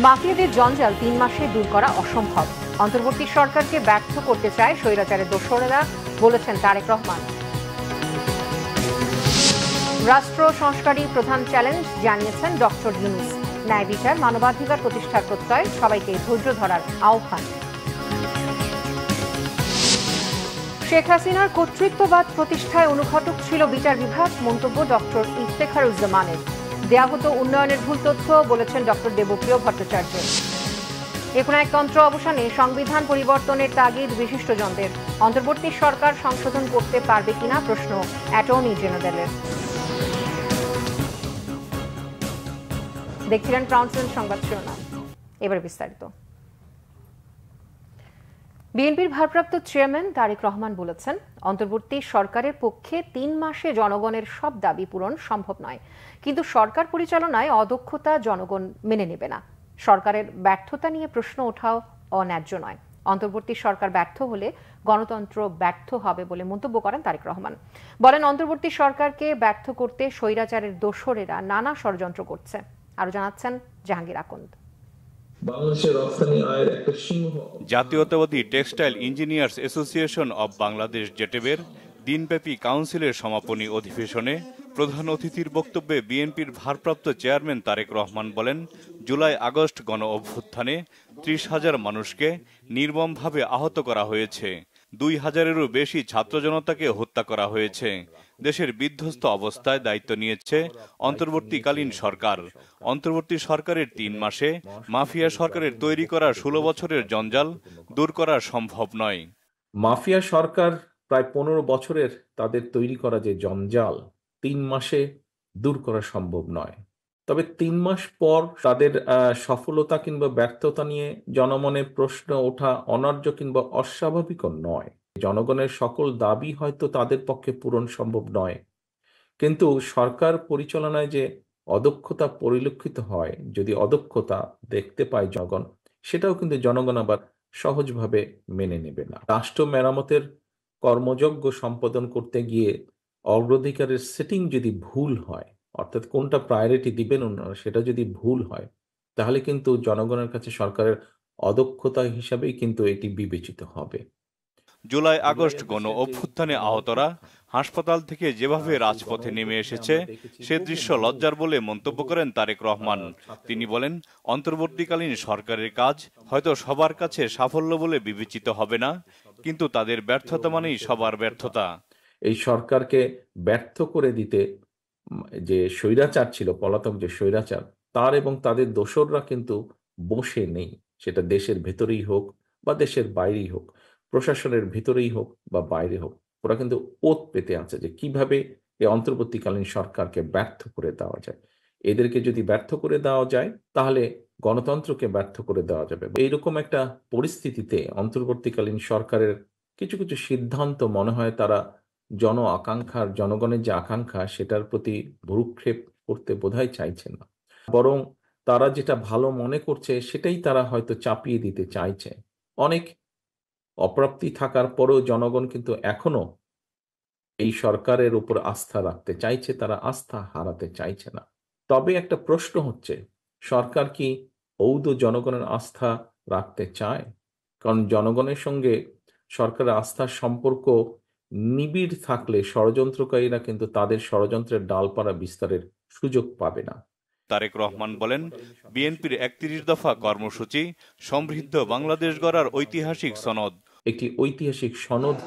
মাফিয়াদের জঞ্জাল 3 মাসে দূর করা অসম্ভব। অন্তর্বর্তী সরকারকে ব্যর্থ করতে চায় স্বৈরাচারের দোসরেরা, বলেছেন তারেক রহমান। রাষ্ট্র সংস্কারই প্রধান চ্যালেঞ্জ, জানিয়েছেন ডক্টর ইউনূস। ন্যায় বিচার, মানবাধিকার প্রতিষ্ঠার প্রত্যয়, সবাইকে ধৈর্য ধরার আহ্বান। শেখ হাসিনার কর্তৃত্ববাদ প্রতিষ্ঠায় অনুঘটক ছিল বিচার বিভাগ, মন্তব্য ডক্টর ইফতেখারুজ্জামানের। দেয়া হতো উন্নয়নের ভুল তথ্য, বলেছেন ডক্টর দেবপ্রিয় ভট্টাচার্য। একনায়কতন্ত্র অবসানে সংবিধান পরিবর্তনের তাগিদ বিশিষ্টজনদের। অন্তর্বর্তী সরকার সংশোধন করতে পারবে কিনা প্রশ্ন অ্যাটর্নি জেনারেলের। দেখছিলেন ক্রাউন সংবাদ শিরোনাম, এবার বিস্তারিত। বিএনপির ভারপ্রাপ্ত চেয়ারম্যান তারেক রহমান বলেছেন, অন্তর্বর্তী সরকারের পক্ষে 3 মাসে জনগণের সব দাবি পূরণ সম্ভব নয়, কিন্তু সরকার পরিচালনায় অদক্ষতা জনগণ মেনে নেবে না। সরকারের ব্যর্থতা নিয়ে প্রশ্ন ওঠাও অন্যায্য নয়। অন্তর্বর্তী সরকার ব্যর্থ হলে গণতন্ত্র ব্যর্থ হবে বলে মন্তব্য করেন তারেক রহমান। বলেন, অন্তর্বর্তী সরকারকে ব্যর্থ করতে স্বৈরাচারের দোসরেরা নানা ষড়যন্ত্র করছে। আরো জানাচ্ছেন Jahangir Akand. Jatiyatabadi textile engineers association of Bangladesh জেটেবের দিনব্যাপী কাউন্সিলের সমাপনী অধিবেশনে প্রধান অতিথির বক্তব্যে বিএনপির ভারপ্রাপ্ত চেয়ারম্যান তারেক রহমান বলেন, জুলাই আগস্ট গণ অভ্যুত্থানে 30,000 মানুষকে নির্মমভাবে আহত করা হয়েছে, 2,000-এরও বেশি ছাত্র জনতাকে হত্যা করা হয়েছে। দেশের বিধ্বস্ত অবস্থায় দায়িত্ব নিয়েছে অন্তর্বর্তীকালীন সরকার। অন্তর্বর্তী সরকারের 3 মাসে মাফিয়া সরকারের তৈরি করা 16 বছরের জঞ্জাল দূর করা সম্ভব নয়। মাফিয়া সরকার প্রায় 15 বছরের তাদের তৈরি করা যে জঞ্জাল 3 মাসে দূর করা সম্ভব নয়। তবে 3 মাস পর তাদের সফলতা কিংবা ব্যর্থতা নিয়ে জনমনে প্রশ্ন ওঠা অন্যায্য কিংবা অস্বাভাবিকও নয়। জনগণের সকল দাবি হয়তো তাদের পক্ষে পূরণ সম্ভব নয়, কিন্তু সরকার পরিচালনায় যে অদক্ষতা পরিলক্ষিত হয়, যদি অদক্ষতা দেখতে পায় জনগণ, সেটাও কিন্তু জনগণ আবার সহজভাবে মেনে নেবে না। রাষ্ট্র মেরামতের কর্মযজ্ঞ সম্পাদন করতে গিয়ে অগ্রাধিকারের সেটিং যদি ভুল হয়, অর্থাৎ কোনটা প্রায়োরিটি দিবেন ওনারা, সেটা যদি ভুল হয়, তাহলে কিন্তু জনগণের কাছে সরকারের অদক্ষতা হিসাবেই কিন্তু এটি বিবেচিত হবে। জুলাই আগস্ট গণ অভ্যুত্থানে আহতরা হাসপাতাল থেকে যেভাবে রাজপথে নেমে এসেছে, সে দৃশ্য লজ্জার বলে মন্তব্য করেন তারেক রহমান। তিনি বলেন, অন্তর্বর্তীকালীন সরকারের কাজ হয়তো সবার কাছে সাফল্য বলে বিবেচিত হবে না, কিন্তু তাদের ব্যর্থতা মানেই সবার ব্যর্থতা। এই সরকারকে ব্যর্থ করে দিতে যে স্বৈরাচার ছিল, পলাতক যে স্বৈরাচার, তার এবং তাদের দোসররা কিন্তু বসে নেই। সেটা দেশের ভেতরেই হোক বা দেশের বাইরেই হোক, প্রশাসনের ভিতরেই হোক বা বাইরে হোক, ওরা কিন্তু ওত পেতে আছে যে কিভাবে এই অন্তর্বর্তীকালীন সরকারকে ব্যর্থ করে দেওয়া যায়। এদেরকে যদি ব্যর্থ করে দেওয়া যায়, তাহলে গণতন্ত্রকে ব্যর্থ করে দেওয়া যাবে। এইরকম একটা পরিস্থিতিতে অন্তর্বর্তীকালীন সরকারের কিছু কিছু সিদ্ধান্ত মনে হয় তারা জনগণের যে আকাঙ্ক্ষা, সেটার প্রতি ভ্রুক্ষেপ করতে বোধহয় চাইছে না, বরং তারা যেটা ভালো মনে করছে সেটাই তারা হয়তো চাপিয়ে দিতে চাইছে। অনেক অপ্রাপ্তি থাকার পরেও জনগণ কিন্তু এখনো এই সরকারের উপর আস্থা রাখতে চাইছে, তারা আস্থা হারাতে চাইছে না। তবে একটা প্রশ্ন হচ্ছে, সরকার কি ঔদ জনগণের আস্থা রাখতে চায়? কারণ জনগণের সঙ্গে সরকারের আস্থার সম্পর্ক নিবিড় থাকলে ষড়যন্ত্রকারীরা কিন্তু তাদের ষড়যন্ত্রের ডালপালা বিস্তারের সুযোগ পাবে না। তারেক রহমান বলেন, বিএনপির 31 দফা কর্মসূচি সমৃদ্ধ বাংলাদেশ গড়ার ঐতিহাসিক সনদ। একটি ঐতিহাসিক সনদ।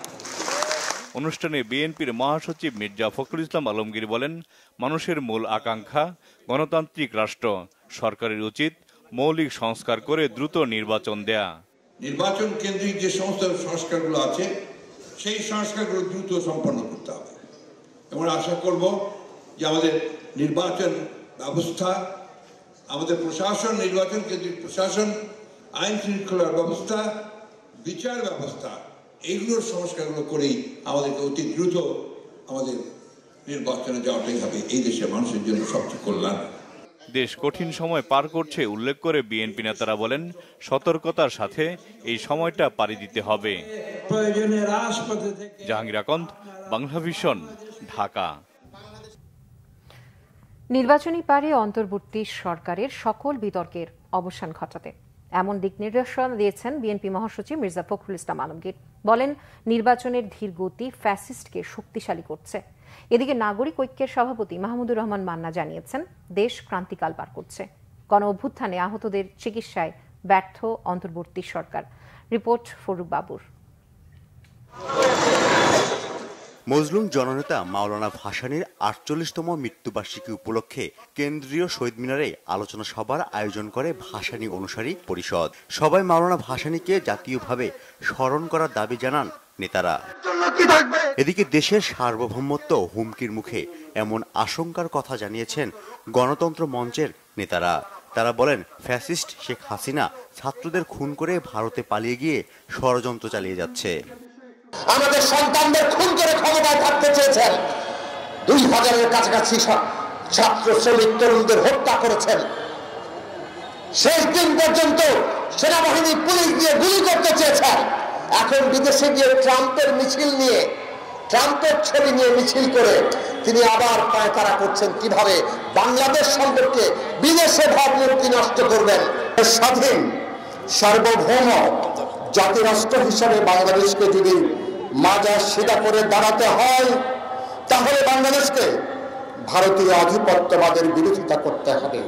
অনুষ্ঠানে বিএনপির মহাসচিব মির্জা ফখরুল ইসলাম আলমগীর বলেন, মানুষের মূল আকাঙ্ক্ষা গণতান্ত্রিক রাষ্ট্র। সরকারের উচিত মৌলিক সংস্কার করে দ্রুত নির্বাচন দেয়া। নির্বাচন কেন্দ্রিক যে সমস্ত সংস্কারগুলো আছে, সেই সংস্কারগুলো দ্রুত সম্পন্ন করতে হবে এবং আশা করব যে আমাদের নির্বাচন ব্যবস্থা, আমাদের প্রশাসন, নির্বাচন কেন্দ্রিক প্রশাসন, আইন শৃঙ্খলার ব্যবস্থা, বিচার ব্যবস্থা, এইগুলোর সংস্কারগুলো করেই আমাদেরকে অতি দ্রুত আমাদের নির্বাচনে যাওয়াটাই হবে এই দেশের মানুষের জন্য সবচেয়ে কল্যাণ। দেশ কঠিন সময় পার করছে উল্লেখ করে বিএনপি নেতারা বলেন, সতর্কতার সাথে এই সময়টা পাড়ি দিতে হবে। জাহাঙ্গীর আকন্দ, বাংলা ভিশন, ঢাকা। নির্বাচনী পারে অন্তর্বর্তী সরকারের সকল বিতর্কের অবসান ঘটাতে এমন দিক নির্দেশনা দিয়েছেন বিএনপি মহাসচিব মির্জা ফখরুল ইসলাম আলমগীর। বলেন, নির্বাচনের ধীর গতি ফ্যাসিস্টকে শক্তিশালী করছে। এদিকে নাগরিক ঐক্যের সভাপতি মাহমুদুর রহমান মান্না জানিয়েছেন, দেশ ক্রান্তিকাল পার করছে। গণ অভ্যুত্থানে আহতদের চিকিৎসায় ব্যর্থ অন্তর্বর্তী সরকার। রিপোর্ট ফরুক বাবুর। মজলুম জননেতা মাওলানা ভাসানীর ৪৮তম মৃত্যুবার্ষিকী উপলক্ষে কেন্দ্রীয় শহীদ মিনারে আলোচনা সভার আয়োজন করে ভাসানী অনুসারী পরিষদ। সবাই মাওলানা ভাসানীকে জাতীয়ভাবে স্মরণ করার দাবি জানান নেতারা। এদিকে দেশের সার্বভৌমত্ব হুমকির মুখে এমন আশঙ্কার কথা জানিয়েছেন গণতন্ত্র মঞ্চের নেতারা। তারা বলেন, ফ্যাসিস্ট শেখ হাসিনা ছাত্রদের খুন করে ভারতে পালিয়ে গিয়ে ষড়যন্ত্র চালিয়ে যাচ্ছে। আমাদের সন্তানদের খুন করে ক্ষমতায় থাকতে চেয়েছেন। ২০০০-এর কাছাকাছি ছাত্র শ্রমিক তরুণদের হত্যা করেছেন। শেষ দিন পর্যন্ত সেনাবাহিনী পুলিশ দিয়ে গুলি করতে চেয়েছেন। এখন বিদেশে গিয়ে ট্রাম্পের মিছিল নিয়ে, ট্রাম্পের ছবি নিয়ে মিছিল করে তিনি আবার পায়তারা করছেন কিভাবে বাংলাদেশ সম্পর্কে বিদেশে ভাবমূর্তি নষ্ট করবেন। স্বাধীন সার্বভৌম জাতিরাষ্ট্র হিসাবে বাংলাদেশকে যদি মাজার সিধা করে দাঁড়াতে হয়, তাহলে বাংলাদেশকে ভারতীয় আধিপত্যবাদের বিরোধিতা করতে হবে।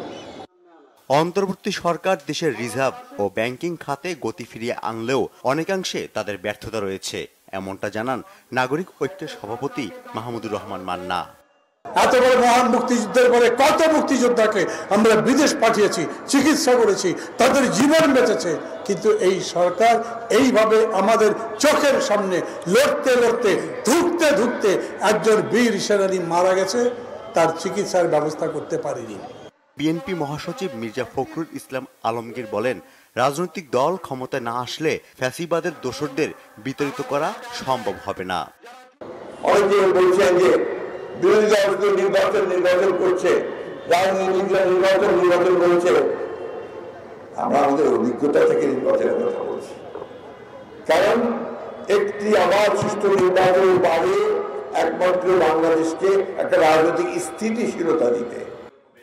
অন্তর্বর্তী সরকার দেশের রিজার্ভ ও ব্যাংকিং খাতে গতি ফিরিয়ে আনলেও অনেকাংশে তাদের ব্যর্থতা রয়েছে, এমনটা জানান নাগরিক ঐক্যের সভাপতি মাহমুদুর রহমান মান্না। এত বড় মহান মুক্তিযুদ্ধের পরে কত মুক্তিযোদ্ধাকে আমরা বিদেশ পাঠিয়েছি, চিকিৎসা করেছি, তাদের জীবন বেঁচেছে, কিন্তু এই সরকার এইভাবে আমাদের চোখের সামনে লড়তে লড়তে ধুঁকতে ধুঁকতে একজন বীর সেনানী মারা গেছে, তার চিকিৎসার ব্যবস্থা করতে পারেনি। বিএনপি মহাসচিব মির্জা ফখরুল ইসলাম আলমগীর বলেন, রাজনৈতিক দল ক্ষমতায় না আসলে ফ্যাসিবাদের দোসরদের বিতাড়িত করা সম্ভব হবে না। অনেকে বলছেন যে বিরোধী দল নির্বাচন করছে, রাজনীতিকরা নির্বাচন করছে। আমরা আমাদের অভিজ্ঞতা থেকে নির্বাচনের কথা বলছি, কারণ একটি আবার সুষ্ঠু নির্বাচনের বাইরে একমাত্র বাংলাদেশকে একটা রাজনৈতিক স্থিতিশীলতা দিতে।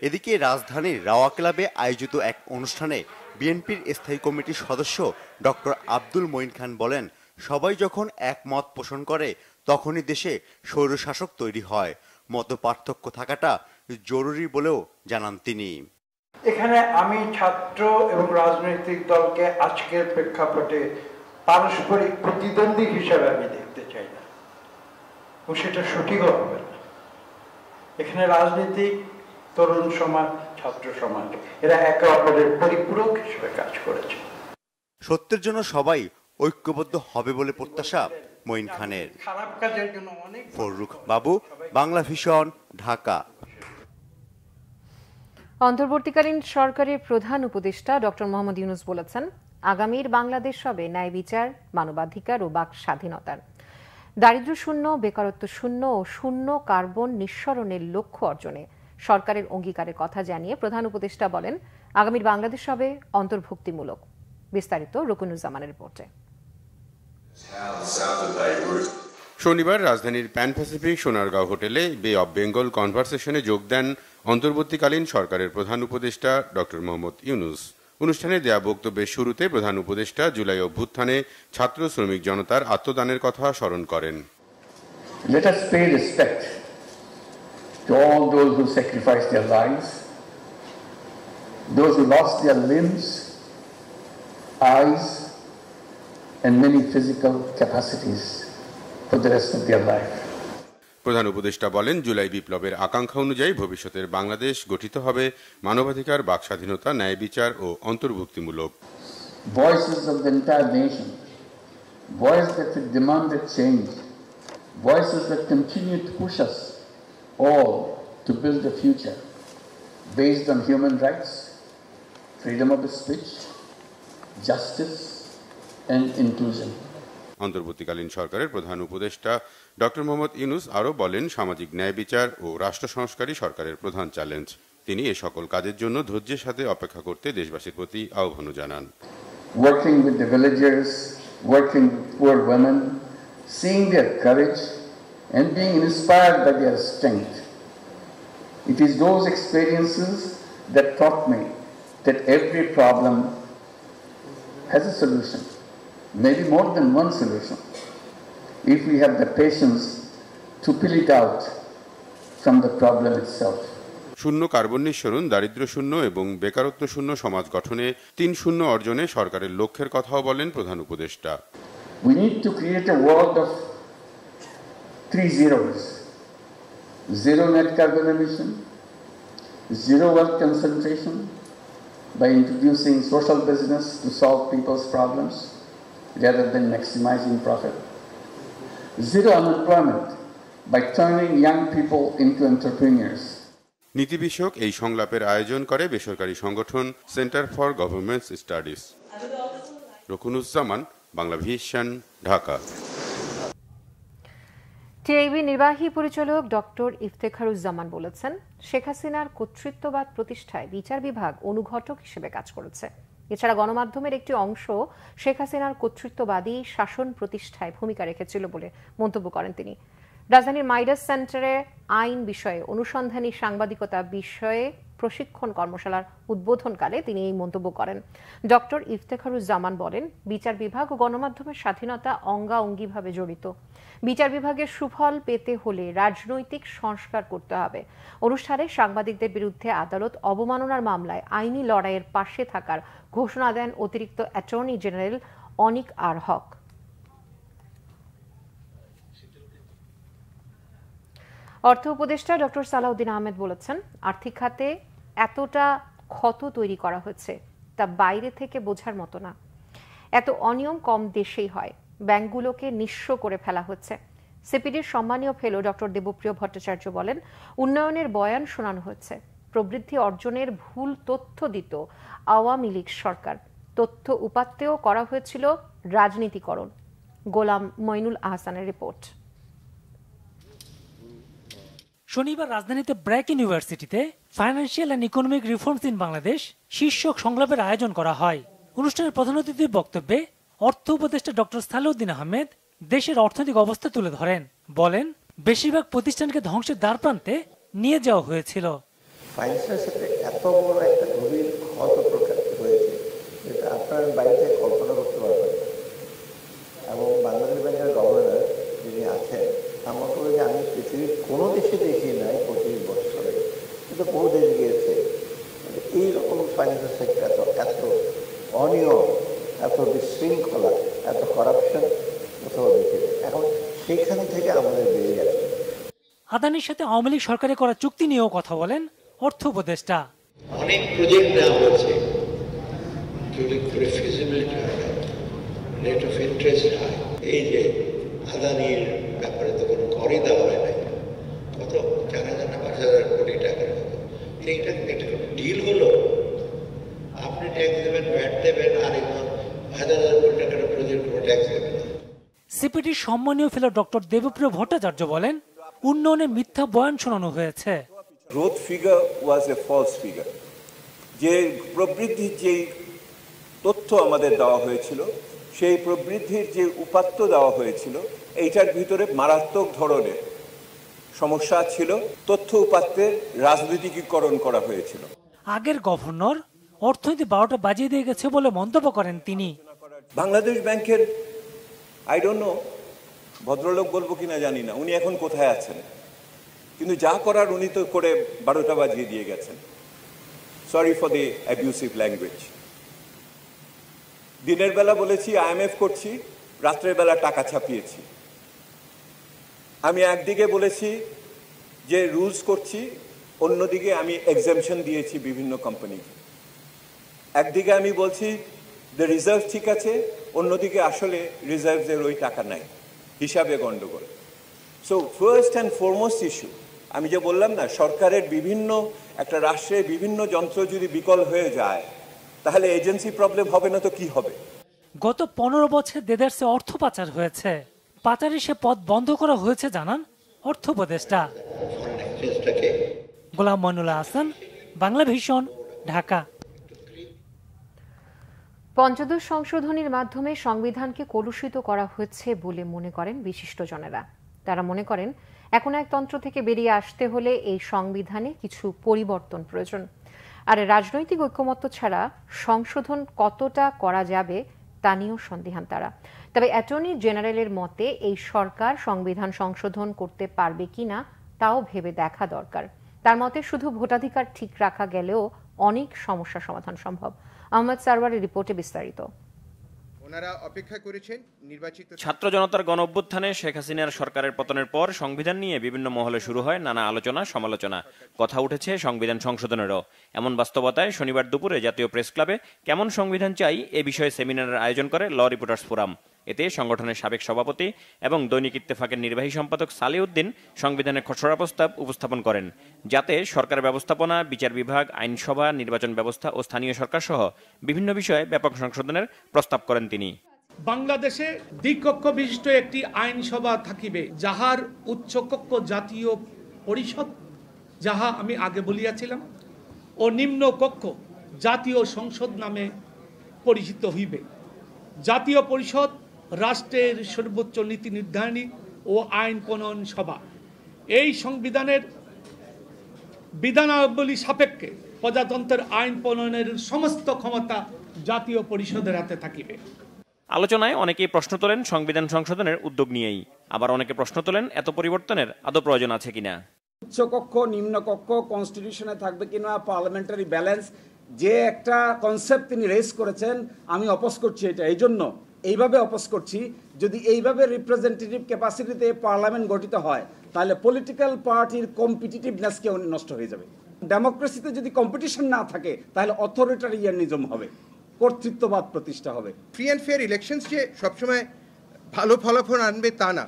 এদিকে রাজধানীর রাওয়া ক্লাবে আয়োজিত এক অনুষ্ঠানে বিএনপির স্থায়ী কমিটির সদস্য ডক্টর আব্দুল মঈন খান বলেন, সবাই যখন একমত পোষণ করে তখনই দেশে স্বৈরশাসক তৈরি হয়। মত পার্থক্য থাকাটা জরুরি বলেও জানান তিনি। এখানে আমি ছাত্র এবং রাজনৈতিক দলকে আজকের প্রেক্ষাপটে পারস্পরিক প্রতিদ্বন্দ্বী হিসাবে আমি দেখতে চাই না, এবং সেটা সঠিকও হবে না। এখানে রাজনীতিক, তরুণ সমাজ, ছাত্র সমাজ এরা একে অপরের পরিপূরক হিসেবে কাজ করেছে। সত্যের জন্য সবাই ঐক্যবদ্ধ হবে বলে প্রত্যাশা মঈন খানের। খারাপ কাজের জন্য অনেক। ফরুক বাবু, বাংলা ভিশন, ঢাকা। অন্তর্বর্তীকালীন সরকারের প্রধান উপদেষ্টা ডক্টর মোহাম্মদ ইউনূস বলেছেন, আগামীর বাংলাদেশ হবে ন্যায় বিচার, মানবাধিকার ও বাক স্বাধীনতার। দারিদ্র্য শূন্য, বেকারত্ব শূন্য ও শূন্য কার্বন নিঃসরণের লক্ষ্য অর্জনে সরকারের অঙ্গীকারের কথা জানিয়ে প্রধান উপদেষ্টা বলেন, আগামীর বাংলাদেশ হবে অন্তর্ভুক্তিমূলক। বিস্তারিত রুকুনুজ্জামানের রিপোর্টে। শনিবার রাজধানীর প্যান প্যাসিফিক সোনারগাঁও হোটেলে বে অব বেঙ্গল কনভারসেশনে যোগ দেন অন্তর্বর্তীকালীন সরকারের প্রধান উপদেষ্টা ডক্টর মোহাম্মদ ইউনূস। অনুষ্ঠানে দেয়া বক্তব্যের শুরুতে প্রধান উপদেষ্টা জুলাই অভ্যুত্থানে ছাত্র শ্রমিক জনতার আত্মদানের কথা স্মরণ করেন। Let us pay respect to all those who sacrificed their lives, those who lost their limbs, eyes, and many physical capacities for the rest of their life. প্রধান উপদেষ্টা বলেন, জুলাই বিপ্লবের আকাঙ্ক্ষা অনুযায়ী ভবিষ্যতের বাংলাদেশ গঠিত হবে মানবাধিকার, বাক স্বাধীনতা, ন্যায় বিচার ও অন্তর্ভুক্তিমূলক। Voices of the entire nation, voices that have demanded change, voices that continue to push us all to build a future based on human rights, freedom of speech, justice, and inclusion. অন্তর্বর্তীকালীন সরকারের প্রধান উপদেষ্টা doctor Mohammad Yunus আরও বলেন, সামাজিক ন্যায় বিচার ও রাষ্ট্র সংস্কারই সরকারের প্রধান চ্যালেঞ্জ। তিনি এ সকল কাজের জন্য ধৈর্যের সাথে অপেক্ষা করতে দেশবাসীর প্রতি আহ্বান জানান। Working with the villagers, working with poor women, seeing their courage and being inspired by their strength, It is those experiences that taught me that every problem has a solution, maybe more than one solution, if we have the patience to pull it out from the problem itself. শূন্য carbon নিঃসরণ, দারিদ্র্য শূন্য এবং বেকারত্ব শূন্য সমাজ গঠনে 3 শূন্য অর্জনে সরকারের লক্ষ্যের কথাও বলেন প্রধান উপদেষ্টা। We need to create a world of 3 zeros. Zero net carbon emission, zero wealth concentration by introducing social business to solve people's problems rather than maximizing profit. Zero unemployment by turning young people into entrepreneurs. নীতি বিষয়ক এই সংলাপের আয়োজন করে বেসরকারি সংগঠন centre for government studies. Rokunuzzaman, Bangla vision, Dhaka. TIB নির্বাহী পরিচালক ডক্টর ইফতেখারুজ্জামান বলেছেন, শেখ হাসিনার কর্তৃত্ববাদ প্রতিষ্ঠায় বিচার বিভাগ অনুঘটক হিসেবে কাজ করেছে। এছাড়া গণমাধ্যমের একটি অংশ শেখ হাসিনার কর্তৃত্ববাদী শাসন প্রতিষ্ঠায় ভূমিকা রেখেছিল বলে মন্তব্য করেন তিনি। রাজধানীর মাইডাস সেন্টারে আইন বিষয়ে অনুসন্ধানী সাংবাদিকতা বিষয়ে প্রশিক্ষণ কর্মশালার উদ্বোধনকালে তিনি এই মন্তব্য করেন। ডক্টর ইফতেখারুজ্জামান বলেন, বিচার বিভাগ ও গণমাধ্যমের স্বাধীনতা অঙ্গাঅঙ্গিভাবে জড়িত। বিচার বিভাগের সুফল পেতে হলে রাজনৈতিক সংস্কার করতে হবে। অনুষ্ঠানে সাংবাদিকদের বিরুদ্ধে আদালত অবমাননার মামলায় আইনি লড়াইয়ের পাশে থাকার ঘোষণা দেন অতিরিক্ত অ্যাটর্নি জেনারেল অনিক আর হক। অর্থ উপদেষ্টা ডক্টর সালাউদ্দিন আহমেদ বলেছেন, আর্থিক খাতে এতটা ক্ষত তৈরি করা হয়েছে তা বাইরে থেকে বোঝার মতো না। এত অনিয়ম কম দেশেই হয়। ব্যাংকগুলোকে নিঃস্ব করে ফেলা হচ্ছে। সিপিডির সম্মানীয় ফেলো ডক্টর দেবপ্রিয় ভট্টাচার্য বলেন, উন্নয়নের বয়ান শোনানো হচ্ছে। প্রবৃদ্ধি অর্জনের ভুল তথ্য দিত আওয়ামী লীগ সরকার। তথ্য উপাত্তেও করা হয়েছিল রাজনীতিকরণ। গোলাম মইনুল আহসানের রিপোর্ট। শনিবার রাজধানীতে ব্র্যাক ইউনিভার্সিটিতে financial and economic reforms in Bangladesh শীর্ষক সংলাপের আয়োজন করা হয়। অনুষ্ঠানের প্রধান অতিথির বক্তব্যে অর্থ উপদেষ্টা ডক্টর সালাউদ্দিন আহমেদ দেশের অর্থনৈতিক অবস্থা তুলে ধরেন। বলেন, বেশিরভাগ প্রতিষ্ঠানকে ধ্বংসের দ্বারপ্রান্তে নিয়ে যাওয়া হয়েছিল। ফাইন্যান্সের সাথে এত বড় একটা গভীর ক্ষত প্রকাশ হয়েছে যেটা আপনার বাড়িতে কল্পনা করতে পারবেন। এবং বাংলাদেশ ব্যাংকের গভর্নর যিনি আছেন, আমার মনে হয় আমি পৃথিবীর কোনো দেশে দেখি নাই 25 বছরে, কিন্তু বহু দেশ গিয়েছে এইরকম ফাইন্যান্সিয়াল সেক্টর এত অনিয়ম, এত বিশৃঙ্খলা, এত করাপশন কোথাও দেখি। এখন সেইখান থেকে আমাদের বেরিয়ে যাচ্ছে। আদানির সাথে আওয়ামী লীগ সরকারে করা চুক্তি নিয়েও কথা বলেন অর্থ উপদেষ্টা। অনেক প্রজেক্ট নেওয়া হয়েছে, ফিজিবিলিটি হয় না, রেট অফ ইন্টারেস্ট হয়। এই যে আদানির ব্যাপারে তো কোনো করই দেওয়া হয় নাই, কত 4,000 না 5,000 কোটি টাকার মতো। সেইটা একটা কোনো ডিল হলো, আপনি ট্যাক্স দেবেন, ভ্যাট দেবেন, আরেকজন 1,000 কোটি টাকার প্রজেক্ট কোনো ট্যাক্স দেবেন না। সিপিডির সম্মানীয় ফেলো ডক্টর দেবপ্রিয় ভট্টাচার্য বলেন, উন্নয়নের মিথ্যা বয়ান শোনানো হয়েছে। Growth figure was a false figure. যে প্রবৃদ্ধির যেই তথ্য আমাদের দেওয়া হয়েছিল, সেই প্রবৃদ্ধির যে উপাত্ত দেওয়া হয়েছিল, এইটার ভিতরে মারাত্মক ধরনের সমস্যা ছিল। তথ্য উপাত্তের রাজনীতিকীকরণ করা হয়েছিল। আগের গভর্নর অর্থনীতি 12টা বাজিয়ে দিয়ে গেছে বলে মন্তব্য করেন তিনি। বাংলাদেশ ব্যাংকের আই ডোন্ট নো, ভদ্রলোক বলবো কিনা জানি না, উনি এখন কোথায় আছেন, কিন্তু যা করার উনি তো করে 12টা বাজিয়ে দিয়ে গেছেন। Sorry for the abusive language. দিনের বেলা বলেছি IMF করছি, রাত্রের বেলা টাকা ছাপিয়েছি। আমি একদিকে বলেছি যে রুলস করছি, অন্যদিকে আমি এক্সাম্পশন দিয়েছি বিভিন্ন কোম্পানিকে। একদিকে আমি বলছি যে রিজার্ভ ঠিক আছে, অন্যদিকে আসলে রিজার্ভের ওই টাকা নাই, হিসাবে গন্ডগোল। So first and foremost issue, আমি যে বললাম না, সরকারের বিভিন্ন একটা রাষ্ট্রের বিভিন্ন যন্ত্র যদি বিকল হয়ে যায় তাহলে এজেন্সি প্রবলেম হবে না তো কি হবে? গত 15 বছর দেদারসে অর্থ পাচার হয়েছে। পাচারের সে পথ বন্ধ করা হয়েছে জানান অর্থ উপদেষ্টা। গোলাম মইনুল হাসান, বাংলা ভিশন, ঢাকা। পঞ্চদশ সংশোধনীর মাধ্যমে সংবিধানকে কলুষিত করা হয়েছে বলে মনে করেন বিশিষ্টজনেরা। তারা মনে করেন একনায়কতন্ত্র থেকে বেরিয়ে আসতে হলে এই সংবিধানে কিছু পরিবর্তন প্রয়োজন। আর রাজনৈতিক ঐকমত্য ছাড়া সংশোধন কতটা করা যাবে তা নিয়েও সন্দিহান তারা। তবে অ্যাটর্নি জেনারেলের মতে এই সরকার সংবিধান সংশোধন করতে পারবে কিনা তাও ভেবে দেখা দরকার। তার মতে শুধু ভোটাধিকার ঠিক রাখা গেলেও অনেক সমস্যা সমাধান সম্ভব। আহমদ সারওয়ারের রিপোর্টে বিস্তারিত। ওনারা অপেক্ষা করেছেন নির্বাচিত ছাত্র জনতার গণ অভ্যুত্থানে শেখ হাসিনার সরকারের পতনের পর সংবিধান নিয়ে বিভিন্ন মহলে শুরু হয় নানা আলোচনা সমালোচনা। কথা উঠেছে সংবিধান সংশোধনেরও। এমন বাস্তবতায় শনিবার দুপুরে জাতীয় প্রেস ক্লাবে কেমন সংবিধান চাই এ বিষয়ে সেমিনারের আয়োজন করে ল রিপোর্টার্স ফোরাম। এতে সংগঠনের সাবেক সভাপতি এবং দৈনিক ইত্তেফাকের নির্বাহী সম্পাদক সালিউদ্দিন সংবিধানের খসড়া প্রস্তাব উপস্থাপন করেন, যাতে সরকার ব্যবস্থাপনা, বিচার বিভাগ, আইনসভা, নির্বাচন ব্যবস্থা ও স্থানীয় সরকার সহ বিভিন্ন বিষয়ে ব্যাপক সংশোধনের প্রস্তাব করেন তিনি। বাংলাদেশে দ্বিকক্ষ বিশিষ্ট একটি আইনসভা থাকিবে, যাহার উচ্চকক্ষ জাতীয় পরিষদ, যাহা আমি আগে বলিয়াছিলাম, ও নিম্ন কক্ষ জাতীয় সংসদ নামে পরিচিত হইবে। জাতীয় পরিষদ রাষ্ট্রের সর্বোচ্চ নীতি নির্ধারণী ও আইন প্রণয়ন সভা। এই সংবিধানের বিধানাবলী সাপেক্ষে প্রজাতন্ত্রের আইন প্রণয়নের সমস্ত ক্ষমতা জাতীয় পরিষদের হাতে থাকিবে। আলোচনায় অনেকেই প্রশ্ন তোলেন সংবিধান সংশোধনের উদ্যোগ নিয়েই, আবার অনেকে প্রশ্ন তোলেন এত পরিবর্তনের আদৌ প্রয়োজন আছে কিনা। উচ্চকক্ষ নিম্নকক্ষ কনস্টিটিউশনে থাকবে কিনা, পার্লামেন্টারি ব্যালেন্স, যে একটা কনসেপ্ট তিনি রেজ করেছেন, আমি অপোজ করছি এটা। এই জন্য এইভাবে অপোজ করছি, যদি এইভাবে রিপ্রেজেন্টেটিভ ক্যাপাসিটিতে পার্লামেন্ট গঠিত হয় তাহলে পলিটিক্যাল পার্টির কম্পিটিটিভনেসকে নষ্ট হয়ে যাবে। ডেমোক্রেসিতে যদি কম্পিটিশন না থাকে তাহলে অথরিটারিয়ানিজম হবে, কর্তৃত্ববাদ প্রতিষ্ঠা হবে। ফ্রি অ্যান্ড ফেয়ার ইলেকশনস যে সবসময় ভালো ফলাফল আনবে তা না,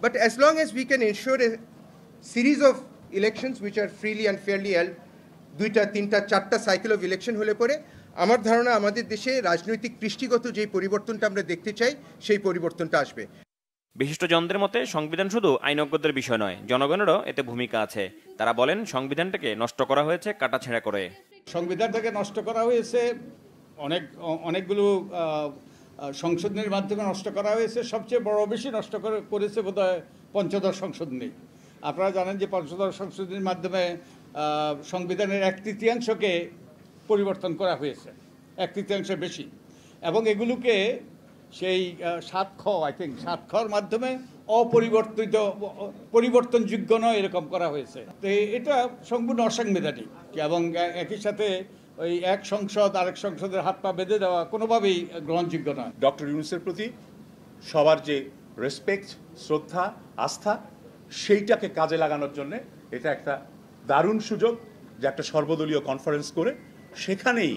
but as long as we can ensure A series of elections which are freely and fairly held, 2টা 3টা 4টা সাইকেল অফ ইলেকশন হলে পরে আমার ধারণা আমাদের দেশে রাজনৈতিক কৃষ্টিগত যে পরিবর্তনটা আমরা দেখতে চাই সেই পরিবর্তনটা আসবে। বিশিষ্টজনদের মতে সংবিধান শুধু আইনজ্ঞদের বিষয় নয়, জনগণেরও এতে ভূমিকা আছে। তারা বলেন সংবিধানটাকে নষ্ট করা হয়েছে কাটাছেঁড়া করে। সংবিধানটাকে নষ্ট করা হয়েছে অনেকগুলো সংশোধনের মাধ্যমে নষ্ট করা হয়েছে। সবচেয়ে বেশি নষ্ট করেছে বোধহয় পঞ্চদশ সংশোধনী। আপনারা জানেন যে পঞ্চদশ সংশোধনীর মাধ্যমে সংবিধানের 1/3কে পরিবর্তন করা হয়েছে, 1/3 বেশি, এবং এগুলোকে সেই 7 খর মাধ্যমে পরিবর্তনযোগ্য নয় এরকম করা হয়েছে। তো এটা সম্পূর্ণ অসাংবিধানিক, এবং একই সাথে ওই এক সংসদ আরেক সংসদের হাত পা বেঁধে দেওয়া কোনোভাবেই গ্রহণযোগ্য নয়। ডক্টর ইউনূসের প্রতি সবার যে রেসপেক্ট, শ্রদ্ধা, আস্থা, সেইটাকে কাজে লাগানোর জন্য এটা একটা দারুণ সুযোগ যে একটা সর্বদলীয় কনফারেন্স করে সেখানেই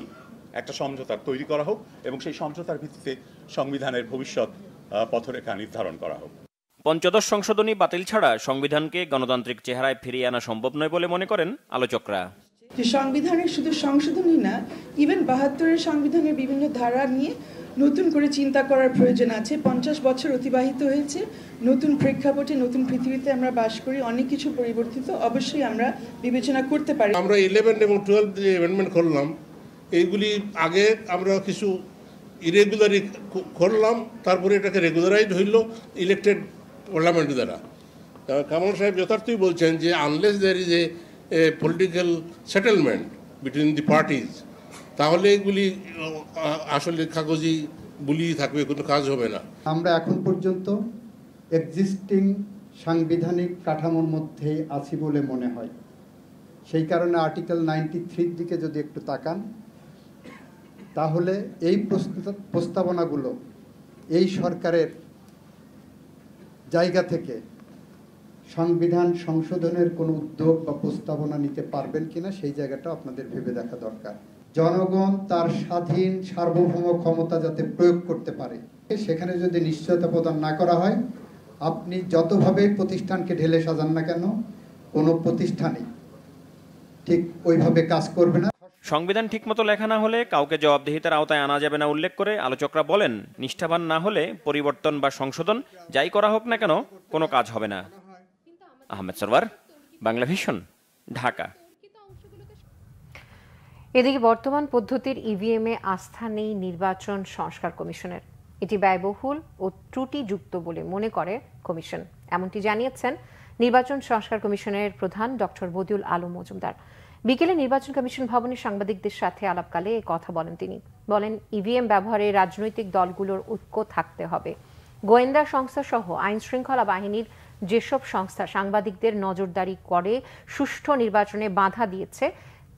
একটা সমঝোতা তৈরি করা হোক এবং সেই সমঝোতার ভিত্তিতে সংবিধানের ভবিষ্যৎ পথরেখা নির্ধারণ করা হোক। পঞ্চদশ সংশোধনী বাতিল ছাড়া সংবিধানকে গণতান্ত্রিক চেহারায় ফিরিয়ে আনা সম্ভব নয় বলে মনে করেন আলোচকরা। যে সংবিধানের শুধু সংশোধনই না, ইভেন 72-এর সংবিধানের বিভিন্ন ধারা নিয়ে নতুন করে চিন্তা করার প্রয়োজন আছে। 50 বছর অতিবাহিত হয়েছে, নতুন প্রেক্ষাপটে নতুন পৃথিবীতে আমরা বাস করি, অনেক কিছু পরিবর্তিত, অবশ্যই আমরা বিবেচনা করতে পারি। আমরা 11 এবং 12 যে অ্যামেন্ডমেন্ট করলাম, এইগুলি আগে আমরা কিছু ইরেগুলারি করলাম, তারপরে এটাকে রেগুলারাইজ হইল ইলেক্টেড পার্লামেন্ট দ্বারা। কামাল সাহেব যথার্থই বলছেন যে unless there is a political settlement between the parties, তাহলে এগুলি আসলে কাগজি বুলি থাকবে, কোনো কাজ হবে না। আমরা এখন পর্যন্ত এক্সিস্টিং সাংবিধানিক কাঠামোর মধ্যে আছি বলে মনে হয়। সেই কারণে আর্টিকেল 93 দিকে যদি একটু তাকান, তাহলে এই প্রস্তাবনাগুলো এই সরকারের জায়গা থেকে সংবিধান সংশোধনের কোনো উদ্যোগ বা প্রস্তাবনা নিতে পারবেন কিনা সেই জায়গাটা আপনাদের ভেবে দেখা দরকার। জনগণ তার স্বাধীন সার্বভৌম ক্ষমতা যাতে প্রয়োগ করতে পারে, সেখানে যদি নিশ্চয়তা প্রদান না করা হয়, আপনি যতভাবে প্রতিষ্ঠানকে ঢেলে সাজান না কেন, কোনো প্রতিষ্ঠানই ঠিক ওইভাবে কাজ করবে না। সংবিধান ঠিকমতো লেখা না হলে কাউকে জবাবদিহিতার আওতায় আনা যাবে না উল্লেখ করে আলোচকরা বলেন, নিষ্ঠাবান না হলে পরিবর্তন বা সংশোধন যাই করা হোক না কেন কোনো কাজ হবে না। আহমেদ সরওয়ার, বাংলা ভিশন, ঢাকা। এদিকে বর্তমান পদ্ধতির ইভিএমে আস্থা নেই নির্বাচন সংস্কার কমিশনের। এটি ব্যয়বহুল ও ত্রুটিযুক্ত বলে মনে করে কমিশন, এমনটি জানিয়েছেন নির্বাচন সংস্কার কমিশনের প্রধান ডক্টর বদিউল আলম মজুমদার। বিকেলে নির্বাচন কমিশন ভবনে সাংবাদিকদের সাথে আলাপকালে এ কথা বলেন তিনি। বলেন, ইভিএম ব্যবহারে রাজনৈতিক দলগুলোর ঐক্য থাকতে হবে। গোয়েন্দা সংস্থা সহ আইন শৃঙ্খলা বাহিনীর যেসব সংস্থা সাংবাদিকদের নজরদারি করে সুষ্ঠু নির্বাচনে বাধা দিয়েছে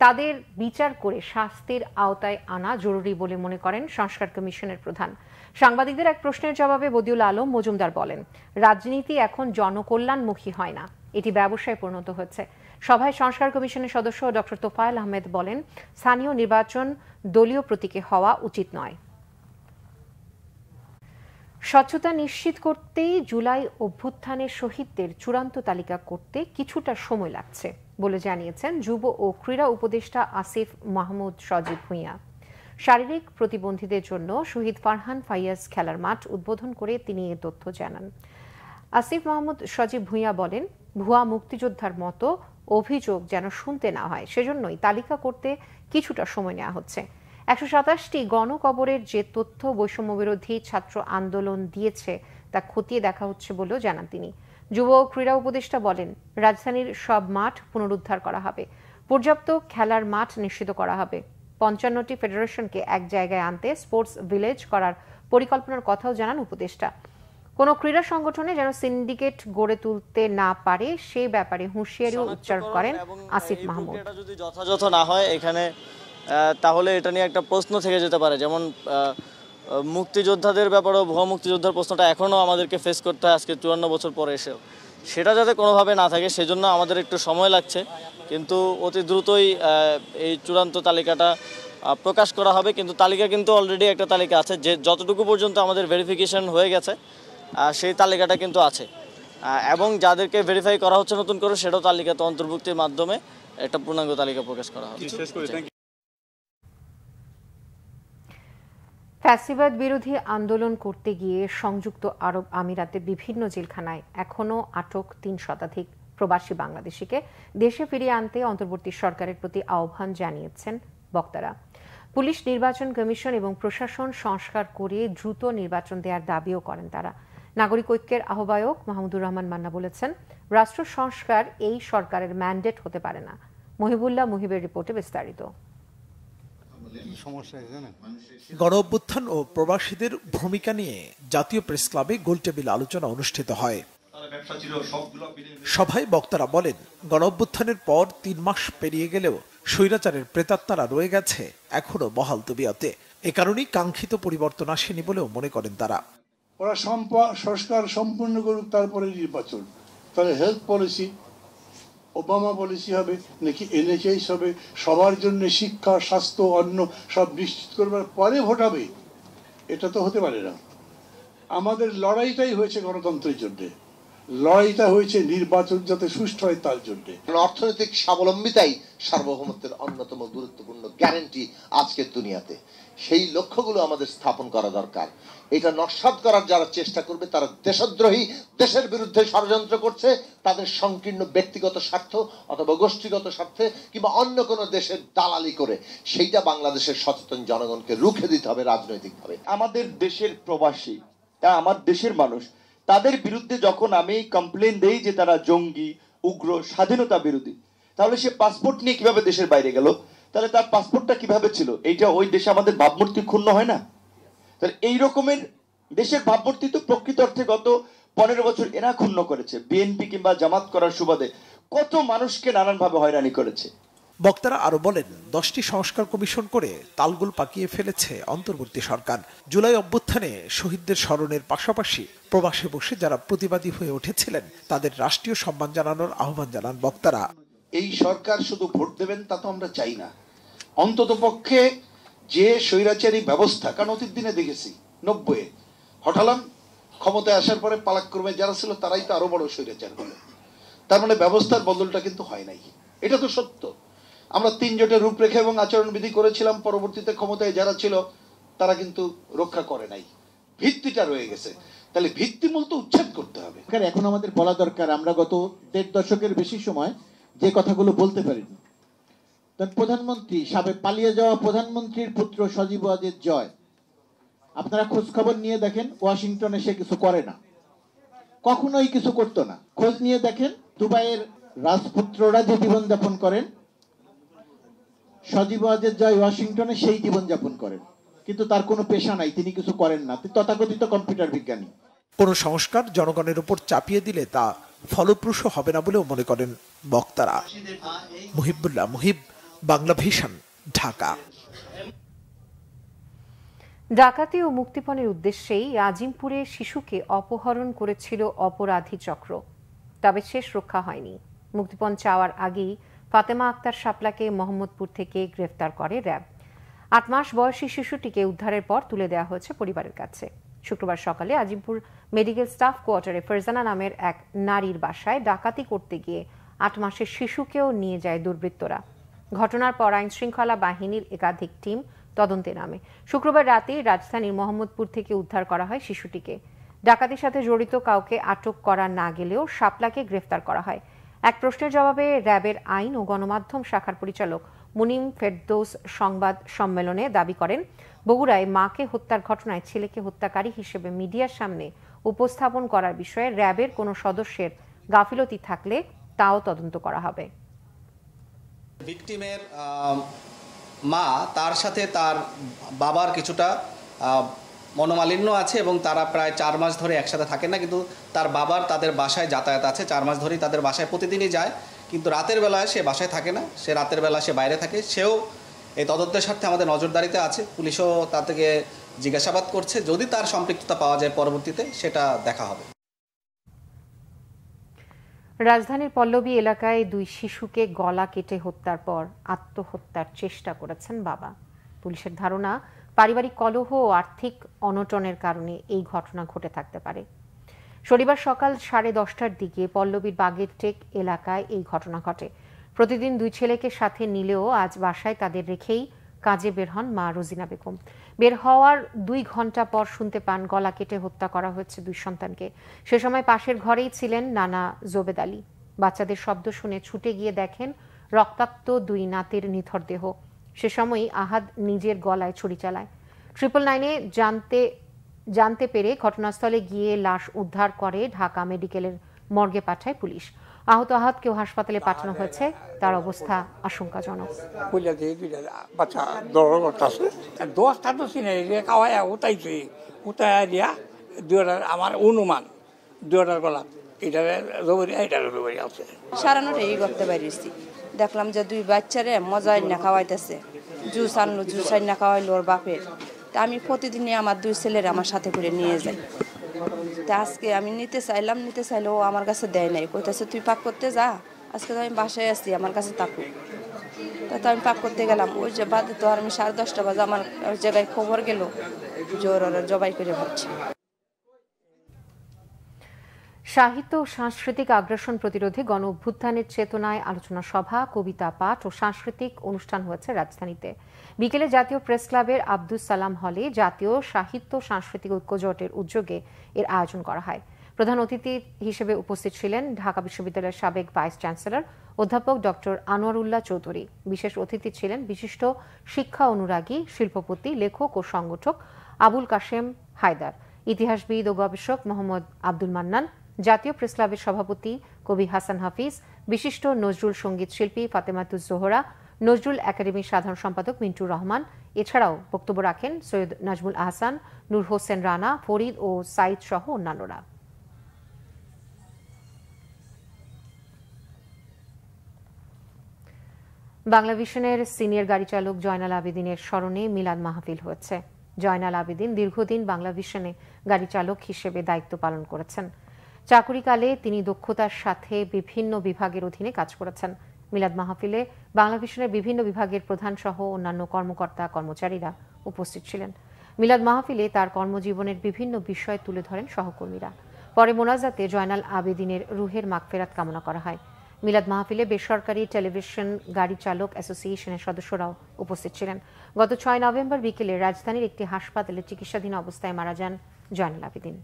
তাদের বিচার করে শাস্তির আওতায় আনা জরুরি বলে মনে করেন সংস্কার কমিশনের প্রধান। সাংবাদিকদের এক প্রশ্নের জবাবে বদিউল আলম মজুমদার বলেন, রাজনীতি এখন জনকল্যাণমুখী হয় না, এটি ব্যবসায় পরিণত হচ্ছে। সভায় সংস্কার কমিশনের সদস্য ডক্টর তোফায়েল আহমেদ বলেন, স্থানীয় নির্বাচন দলীয় প্রতীকে হওয়া উচিত নয়। স্বচ্ছতা নিশ্চিত করতেই জুলাই অভ্যুত্থানের শহীদদের চূড়ান্ত তালিকা করতে কিছুটা সময় লাগছে বলে জানিয়েছেন যুব ও ক্রীড়া উপদেষ্টা আসিফ মাহমুদ সজীব ভুঁইয়া। শারীরিক প্রতিবন্ধীদের জন্য শহীদ ফারহান ফাইয়াজ খেলার মাঠ উদ্বোধন করে তিনি এ তথ্য জানান। আসিফ মাহমুদ সজীব ভুঁইয়া বলেন, ভুয়া মুক্তিযোদ্ধার মতো অভিযোগ যেন শুনতে না হয়, সেজন্যই তালিকা করতে কিছুটা সময় নেওয়া হচ্ছে। 127টি গণকবরের যে তথ্য বৈষম্য বিরোধী ছাত্র আন্দোলন দিয়েছে তা খতিয়ে দেখা হচ্ছে বলেও জানান তিনি। যুব ও ক্রীড়া উপদেষ্টা বলেন, রাজধানীর সব মাঠ পুনরুদ্ধার করা হবে, পর্যাপ্ত খেলার মাঠ নিশ্চিত করা হবে। 55টি ফেডারেশনকে এক জায়গায় আনতে স্পোর্টস ভিলেজ করার পরিকল্পনার কথাও জানান উপদেষ্টা। কোন ক্রীড়া সংগঠনে যেন সিন্ডিকেট গড়ে তুলতে না পারে সে ব্যাপারে হুঁশিয়ারিও উচ্চারণ করেন আসিফ মাহমুদ। এটা যদি যথাযথ না হয় এখানে তাহলে এটা নিয়ে একটা প্রশ্ন থেকে যেতে পারে, যেমন মুক্তিযোদ্ধাদের ব্যাপারেও ভুয়া মুক্তিযোদ্ধার প্রশ্নটা এখনও আমাদেরকে ফেস করতে হয় আজকে 54 বছর পরে এসেও। সেটা যাতে কোনোভাবে না থাকে সেজন্য আমাদের একটু সময় লাগছে, কিন্তু অতি দ্রুতই এই চূড়ান্ত তালিকাটা প্রকাশ করা হবে। কিন্তু তালিকা কিন্তু অলরেডি একটা তালিকা আছে, যে যতটুকু পর্যন্ত আমাদের ভেরিফিকেশন হয়ে গেছে সেই তালিকাটা কিন্তু আছে, এবং যাদেরকে ভেরিফাই করা হচ্ছে নতুন করে সেটাও তালিকাতে অন্তর্ভুক্তির মাধ্যমে একটা পূর্ণাঙ্গ তালিকা প্রকাশ করা হবে। ফ্যাসিবাদ বিরোধী আন্দোলন করতে গিয়ে সংযুক্ত আরব আমিরাতের বিভিন্ন জেলখানায় এখনও আটক 3 শতাধিক প্রবাসী বাংলাদেশিকে দেশে ফিরিয়ে আনতে অন্তর্বর্তী সরকারের প্রতি আহ্বান জানিয়েছেন বক্তারা। পুলিশ, নির্বাচন কমিশন এবং প্রশাসন সংস্কার করে দ্রুত নির্বাচন দেওয়ার দাবিও করেন তারা। নাগরিক ঐক্যের আহ্বায়ক মাহমুদুর রহমান মান্না বলেছেন, রাষ্ট্র সংস্কার এই সরকারের ম্যান্ডেট হতে পারে না। মহিবুল্লাহ মুহিবের রিপোর্টে বিস্তারিত। গণ অভ্যুত্থান ও প্রবাসীদের ভূমিকা নিয়ে জাতীয় প্রেস ক্লাবে গোলটেবিল আলোচনা অনুষ্ঠিত হয়। সভায় বক্তারা বলেন, গণ অভ্যুত্থানের পর 3 মাস পেরিয়ে গেলেও স্বৈরাচারের প্রেতাত্মারা রয়ে গেছে এখনো বহাল তবিয়তে। এ কারণেই কাঙ্ক্ষিত পরিবর্তন আসেনি বলেও মনে করেন তারা। ওরা সংস্কার সম্পূর্ণ করুক, তারপরে নির্বাচন। তাহলে হেলথ পলিসি ওবামা পলিসি হবে নাকি NHS হবে, সবার জন্য শিক্ষা, স্বাস্থ্য, অন্ন সব নিশ্চিত করবার পরে ভোট হবে? এটা তো হতে পারে না। আমাদের লড়াইটাই হয়েছে গণতন্ত্রের জন্য, লড়াইটা হয়েছে নির্বাচন যাতে সুষ্ঠু হয় তার জন্য। অর্থনৈতিক স্বাবলম্বিতাই সার্বভৌমত্বের অন্যতম গুরুত্বপূর্ণ গ্যারান্টি আজকের দুনিয়াতে। সেই লক্ষ্যগুলো আমাদের স্থাপন করা দরকার। এটা নস্যাৎ করার যারা চেষ্টা করবে তারা দেশদ্রোহী, দেশের বিরুদ্ধে ষড়যন্ত্র করছে, তাদের সংকীর্ণ ব্যক্তিগত স্বার্থ অথবা গোষ্ঠীগত স্বার্থে কিংবা অন্য কোনো দেশের দালালি করে সেইটা বাংলাদেশের সচেতন জনগণকে রুখে দিতে হবে রাজনৈতিকভাবে। আমাদের দেশের প্রবাসী, আমার দেশের মানুষ, তাদের বিরুদ্ধে যখন আমি কমপ্লেন দেই যে তারা জঙ্গি, উগ্র, স্বাধীনতা বিরোধী, তাহলে সে পাসপোর্ট নিয়ে কিভাবে দেশের বাইরে গেল? তাহলে তার পাসপোর্টটা কিভাবে ছিল? এইটা ওই দেশে আমাদের ভাবমূর্তি ক্ষুণ্ণ হয় না? তাহলে এই রকমের দেশের ভাবমূর্তি তো প্রকৃত অর্থে গত 15 বছর এরা ক্ষুণ্ণ করেছে। বিএনপি কিংবা জামাত করার সুবাদে কত মানুষকে নানানভাবে হয়রানি করেছে। বক্তারা আরো বলেন, 10টি সংস্কার কমিশন করে তালগোল পাকিয়ে ফেলেছে অন্তর্বর্তী সরকার। জুলাই অভ্যুত্থানে শহীদদের স্মরণের পাশাপাশি প্রবাসে বসে যারা প্রতিবাদী হয়ে উঠেছিলেন তাদের রাষ্ট্রীয় সম্মান জানানোর আহ্বান জানান বক্তারা। এই সরকার শুধু ভোট দেবেন তা তো আমরা চাই না, অন্তত পক্ষে যে স্বৈরাচারী ব্যবস্থা, কারণ অতীত দিনে দেখেছি 90-এ হঠালাম ক্ষমতায় আসার পরে পালাক্রমে যারা ছিল তারাই তো আরো বড় স্বৈরাচার হলো। তার মানে ব্যবস্থার বদলটা কিন্তু হয় নাই, এটা তো সত্য। আমরা 3 জোটের রূপরেখা এবং আচরণবিধি করেছিলাম, পরবর্তীতে ক্ষমতায় যারা ছিল তারা কিন্তু রক্ষা করে নাই, ভিত্তিটা রয়ে গেছে। তাহলে ভিত্তিমূল তো উচ্ছেদ করতে হবে। এখন আমাদের বলা দরকার, আমরা গত 1.5 দশকের বেশি সময় যে কথাগুলো বলতে পারিনি। প্রধানমন্ত্রী, সাবেক পালিয়ে যাওয়া প্রধানমন্ত্রীর পুত্র সজীব ওয়াজেদ জয়, আপনারা খোঁজ খবর নিয়ে দেখেন, ওয়াশিংটনে সে কিছু করে না, কখনোই কিছু করতো না। খোঁজ নিয়ে দেখেন দুবাইয়ের রাজপুত্ররা যে জীবনযাপন করেন, সজীব ওয়াজেদ জয় ওয়াশিংটনে সেই জীবনযাপন করেন, কিন্তু তার কোনো পেশা নাই, তিনি কিছু করেন না, তথাকথিত কম্পিউটার বিজ্ঞানী। কোনো সংস্কার জনগণের উপর চাপিয়ে দিলে তা ফলপ্রসূ হবে না বলেও মনে করেন বক্তারা। মুহিবুল্লাহ মুহিব, বাংলা ভিশন, ঢাকা। ডাকাতি ও মুক্তিপণের উদ্দেশ্যেই আজিমপুরে শিশুকে অপহরণ করেছিল অপরাধী চক্র, তবে শেষ রক্ষা হয়নি। মুক্তিপণ চাওয়ার আগেই ফাতেমা আক্তার শাপলাকে মোহাম্মদপুর থেকে গ্রেফতার করে র্যাব। 8 মাস বয়সী শিশুটিকে উদ্ধারের পর তুলে দেওয়া হয়েছে পরিবারের কাছে। শুক্রবার সকালে আজিমপুর মেডিকেল স্টাফ কোয়ার্টারে ফারজানা নামের এক নারীর বাসায় ডাকাতি করতে গিয়ে 8 মাসের শিশুকেও নিয়ে যায় দুর্বৃত্তরা। ঘটনার পর আইন শৃঙ্খলা বাহিনীর একাধিক টিম তদন্তে নামে। শুক্রবার রাতে রাজধানীর মোহাম্মদপুর থেকে উদ্ধার করা হয় শিশুটিকে। ডাকাতির সাথে জড়িত কাউকে আটক করা না গেলেও শাপলাকে গ্রেফতার করা হয়। এক প্রশ্নের জবাবে র্যাবের আইন ও গণমাধ্যম শাখার পরিচালক মুনিম ফেরদৌস সংবাদ সম্মেলনে দাবি করেন, বগুড়ায় মাকে হত্যার ঘটনায় ছেলেকে হত্যাকারী হিসেবে মিডিয়ার সামনে উপস্থাপন করার বিষয়ে র্যাবের কোনো সদস্যের গাফিলতি থাকলে তাও তদন্ত করা হবে। ভিকটিমের মা, তার সাথে তার বাবার কিছুটা মনোমালিন্য আছে এবং তারা প্রায় 4 মাস ধরে একসাথে থাকে না, কিন্তু তার বাবার তাদের বাসায় যাতায়াত আছে। 4 মাস ধরেই তাদের বাসায় প্রতিদিনই যায়, কিন্তু রাতের বেলায় সে বাসায় থাকে না, সে রাতের বেলা সে বাইরে থাকে। সেও এই তদন্তের স্বার্থে আমাদের নজরদারিতে আছে। পুলিশও তা থেকে জিজ্ঞাসাবাদ করছে, যদি তার সম্পৃক্ততা পাওয়া যায় পরবর্তীতে সেটা দেখা হবে। রাজধানীর পল্লবী এলাকায় 2 শিশুকে গলা কেটে হত্যার পর আত্মহত্যার চেষ্টা করেছেন বাবা। পুলিশের ধারণা, পারিবারিক কলহ ও আর্থিক অনটনের কারণে এই ঘটনা ঘটে থাকতে পারে। শনিবার সকাল 10:30টার দিকে পল্লবীর বাগের টেক এলাকায় এই ঘটনা ঘটে। প্রতিদিন 2 ছেলেকে সাথে নিলেও আজ বাসায় তাদের রেখেই কাজে বের হন মা রোজিনা বেগম। বের হওয়ার 2 ঘন্টা পর শুনতে পান গলা কেটে হত্যা করা হয়েছে 2 সন্তানকে। সে সময় পাশের ঘরেই ছিলেন নানা জোবেদ আলী। বাচ্চাদের শব্দ শুনে ছুটে গিয়ে দেখেন রক্তাক্ত 2 নাতির নিথর দেহ। সে সময়ই আহাদ নিজের গলায় ছুরি চালায়। 999-এ জানতে পেরে ঘটনাস্থলে গিয়ে লাশ উদ্ধার করে ঢাকা মেডিকেলের মর্গে পাঠায় পুলিশ। আহত আহাদকেও হাসপাতালে পাঠানো হয়েছে, তার অবস্থা আশঙ্কাজনক। বাচ্চা দৌড় করতেছে, 10টা তো চিনে খাওয়াই উঠাইছে, উঠাই দিয়া 2টার আমার অনুমান 2টার গলা এটারে জবরি আছে। 9:30 করতে পারিছি, দেখলাম যে 2 বাচ্চারে মজাই না খাওয়াইতেছে, জুস আনলো, জুস না খাওয়াইলো ওর বাপের। তা আমি প্রতিদিনই আমার 2 ছেলের আমার সাথে করে নিয়ে যাই। তা আজকে আমি নিতে চাইলেও আমার কাছে দেয় নাই, কইতেছে তুই পাক করতে যা, আজকে তো আমি বাসায় আসছি, আমার কাছে থাকুক। তা তো আমি পাক করতে গেলাম, ওই যে বাদে তো আর আমি 10:30 বাজে আমার জায়গায় খবর গেল জোর ওরা জবাই করে ভাবছে। সাহিত্য ও সাংস্কৃতিক আগ্রাসন প্রতিরোধে গণ অভ্যুত্থানের চেতনায় আলোচনা সভা, কবিতা পাঠ ও সাংস্কৃতিক অনুষ্ঠান হয়েছে রাজধানীতে। বিকেলে জাতীয় প্রেস ক্লাবের আব্দুস সালাম হলে জাতীয় সাহিত্য সাংস্কৃতিক ঐক্যজোটের উদ্যোগে এর আয়োজন করা হয়। প্রধান অতিথি হিসেবে উপস্থিত ছিলেন ঢাকা বিশ্ববিদ্যালয়ের সাবেক ভাইস চ্যান্সেলর অধ্যাপক ডক্টর আনোয়ারুল্লাহ চৌধুরী। বিশেষ অতিথি ছিলেন বিশিষ্ট শিক্ষা অনুরাগী, শিল্পপতি, লেখক ও সংগঠক আবুল কাশেম হায়দার, ইতিহাসবিদ ও গবেষক মোহাম্মদ আব্দুল মান্নান, জাতীয় প্রেস ক্লাবের সভাপতি কবি হাসান হাফিজ, বিশিষ্ট নজরুল সঙ্গীত শিল্পী ফাতেমাতুজ জোহরা, নজরুল একাডেমির সাধারণ সম্পাদক মিন্টুর রহমান। এছাড়াও বক্তব্য রাখেন সৈয়দ নাজমুল আহসান, নূর হোসেন রানা, ফরিদ ও সাইদ সহ অন্যান্যরা। বাংলা ভিশনের সিনিয়র গাড়ি চালক জয়নাল আবেদিনের স্মরণে মিলাদ মাহফিল হয়েছে। জয়নাল আবেদিন দীর্ঘদিন বাংলা ভিশনে গাড়ি চালক হিসেবে দায়িত্ব পালন করেছেন। চাকুরিকালে তিনি দক্ষতার সাথে বিভিন্ন বিভাগের অধীনে কাজ করেছেন। মিলাদ মাহফিলে বাংলা ভিশনের বিভিন্ন বিভাগের প্রধান সহ অন্যান্য কর্মকর্তা কর্মচারীরা উপস্থিত ছিলেন। মিলাদ মাহফিলে তার কর্মজীবনের বিভিন্ন বিষয় তুলে ধরেন সহকর্মীরা। পরে মোনাজাতে জয়নাল আবেদিনের রুহের মাগফিরাত কামনা করা হয়। মিলাদ মাহফিলে বেসরকারি টেলিভিশন গাড়ি চালক অ্যাসোসিয়েশনের সদস্যরাও উপস্থিত ছিলেন। গত 6 নভেম্বর বিকেলে রাজধানীর একটি হাসপাতালে চিকিৎসাধীন অবস্থায় মারা যান জয়নাল আবেদিন।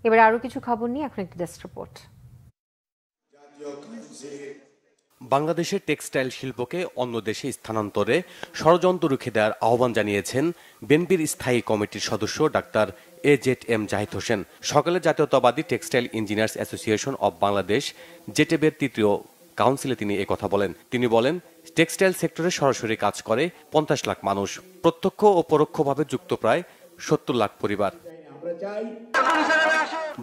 এবার আরো কিছু খবর নিয়ে এখন একটি ডেস্ক রিপোর্ট। বাংলাদেশের টেক্সটাইল শিল্পকে অন্য দেশে স্থানান্তরে ষড়যন্ত্র রুখে দেওয়ার আহ্বান জানিয়েছেন বিএনপির স্থায়ী কমিটির সদস্য ডাক্তার AZM জাহিদ হোসেন। সকালে Jatiyatabadi textile engineers association of Bangladesh জেটেবের তৃতীয় কাউন্সিলে তিনি একথা বলেন। তিনি বলেন, টেক্সটাইল সেক্টরে সরাসরি কাজ করে 50 লাখ মানুষ, প্রত্যক্ষ ও পরোক্ষভাবে যুক্ত প্রায় 70 লাখ পরিবার।